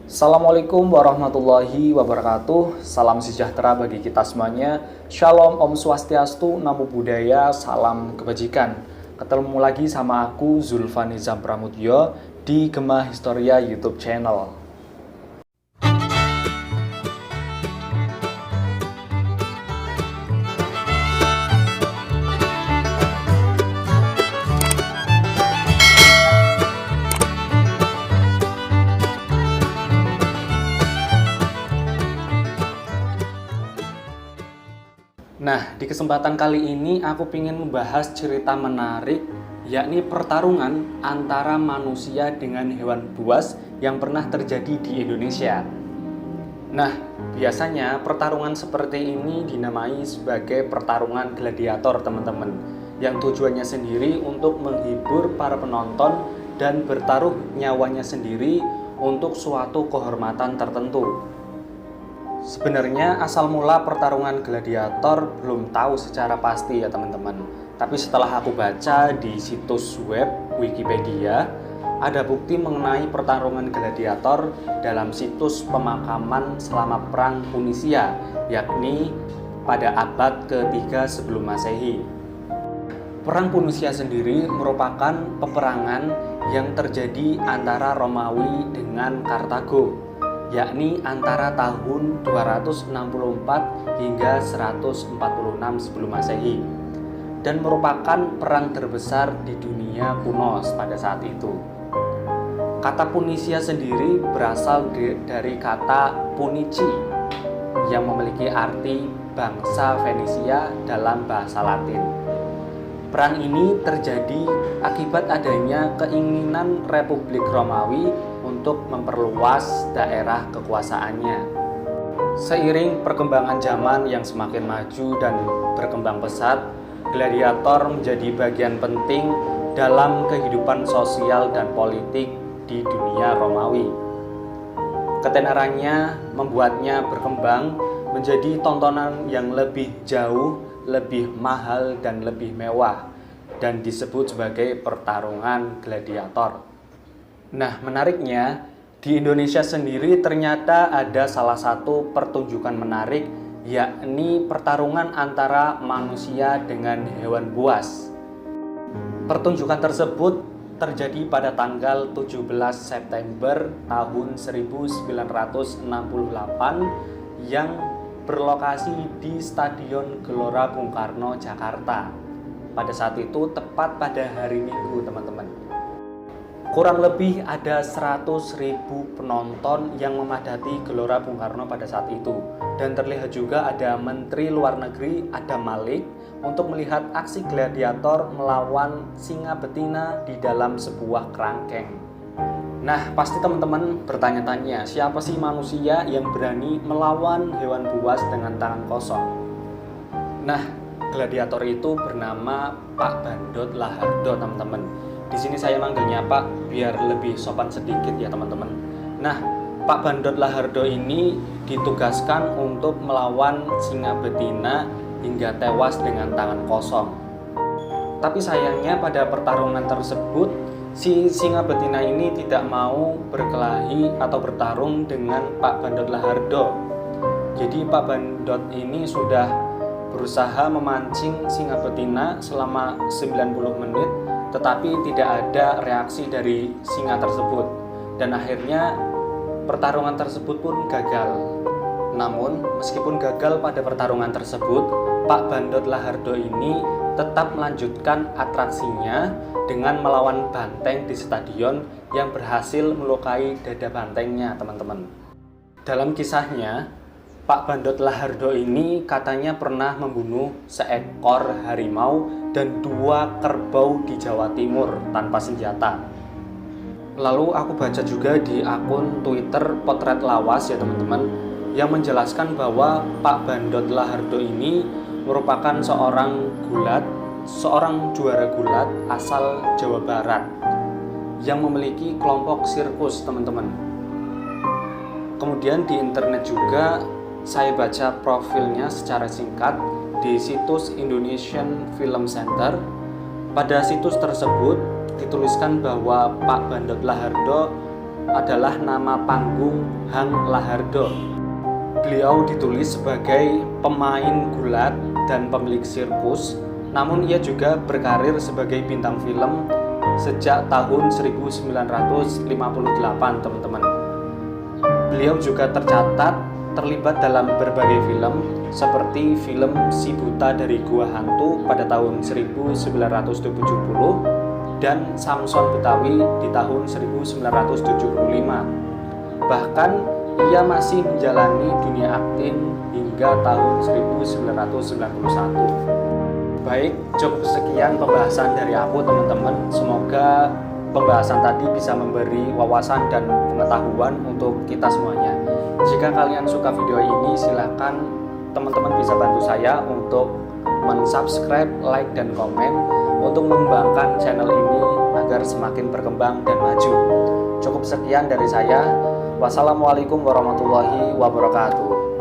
Assalamualaikum warahmatullahi wabarakatuh. Salam sejahtera bagi kita semuanya. Shalom, Om Swastiastu, Namo Buddhaya, salam kebajikan. Ketemu lagi sama aku Zulfan Nizam Pramudyo di Gema Historia YouTube channel. Nah, di kesempatan kali ini aku ingin membahas cerita menarik, yakni pertarungan antara manusia dengan hewan buas yang pernah terjadi di Indonesia. Nah, biasanya pertarungan seperti ini dinamai sebagai pertarungan gladiator, teman-teman, yang tujuannya sendiri untuk menghibur para penonton dan bertaruh nyawanya sendiri untuk suatu kehormatan tertentu. Sebenarnya asal mula pertarungan gladiator belum tahu secara pasti ya teman-teman. Tapi setelah aku baca di situs web Wikipedia, ada bukti mengenai pertarungan gladiator dalam situs pemakaman selama Perang Punisia, yakni pada abad ke-3 sebelum Masehi. Perang Punisia sendiri merupakan peperangan yang terjadi antara Romawi dengan Kartago, yakni antara tahun 264 hingga 146 sebelum Masehi, dan merupakan perang terbesar di dunia kuno pada saat itu. Kata Punisia sendiri berasal dari kata Punici yang memiliki arti bangsa Fenisia dalam bahasa Latin. Perang ini terjadi akibat adanya keinginan Republik Romawi untuk memperluas daerah kekuasaannya. Seiring perkembangan zaman yang semakin maju dan berkembang pesat, gladiator menjadi bagian penting dalam kehidupan sosial dan politik di dunia Romawi. Ketenarannya membuatnya berkembang menjadi tontonan yang lebih jauh, lebih mahal, dan lebih mewah, dan disebut sebagai pertarungan gladiator. Nah, menariknya, di Indonesia sendiri ternyata ada salah satu pertunjukan menarik, yakni pertarungan antara manusia dengan hewan buas. Pertunjukan tersebut terjadi pada tanggal 17 September tahun 1968 yang berlokasi di Stadion Gelora Bung Karno, Jakarta. Pada saat itu tepat pada hari Minggu, teman-teman. Kurang lebih ada 100.000 penonton yang memadati Gelora Bung Karno pada saat itu. Dan terlihat juga ada Menteri Luar Negeri Adam Malik untuk melihat aksi gladiator melawan singa betina di dalam sebuah kerangkeng. Nah, pasti teman-teman bertanya-tanya, siapa sih manusia yang berani melawan hewan buas dengan tangan kosong? Nah, gladiator itu bernama Pak Bandot Lahardo, teman-teman. Di sini saya manggilnya Pak biar lebih sopan sedikit ya teman-teman. Nah, Pak Bandot Lahardo ini ditugaskan untuk melawan singa betina hingga tewas dengan tangan kosong. Tapi sayangnya pada pertarungan tersebut, si singa betina ini tidak mau berkelahi atau bertarung dengan Pak Bandot Lahardo. Jadi Pak Bandot ini sudah berusaha memancing singa betina selama 90 menit, tetapi tidak ada reaksi dari singa tersebut, dan akhirnya pertarungan tersebut pun gagal. Namun, meskipun gagal pada pertarungan tersebut, Pak Bandot Lahardo ini tetap melanjutkan atraksinya dengan melawan banteng di stadion yang berhasil melukai dada bantengnya, teman-teman. Dalam kisahnya, Pak Bandot Lahardo ini katanya pernah membunuh seekor harimau dan 2 kerbau di Jawa Timur tanpa senjata. Lalu aku baca juga di akun Twitter Potret Lawas ya teman-teman, yang menjelaskan bahwa Pak Bandot Lahardo ini merupakan seorang gulat, seorang juara gulat asal Jawa Barat yang memiliki kelompok sirkus, teman-teman. Kemudian di internet juga saya baca profilnya secara singkat di situs Indonesian Film Center. Pada situs tersebut dituliskan bahwa Pak Bandot Lahardo adalah nama panggung Hang Lahardo. Beliau ditulis sebagai pemain gulat dan pemilik sirkus, namun ia juga berkarir sebagai bintang film sejak tahun 1958, teman-teman. Beliau juga terlibat dalam berbagai film seperti film Si Buta dari Gua Hantu pada tahun 1970 dan Samson Betawi di tahun 1975. Bahkan ia masih menjalani dunia akting hingga tahun 1991. Baik, cukup sekian pembahasan dari aku, teman-teman. Semoga pembahasan tadi bisa memberi wawasan dan pengetahuan untuk kita semuanya. Jika kalian suka video ini, silakan teman-teman bisa bantu saya untuk mensubscribe, like, dan komen untuk mengembangkan channel ini agar semakin berkembang dan maju. Cukup sekian dari saya. Wassalamualaikum warahmatullahi wabarakatuh.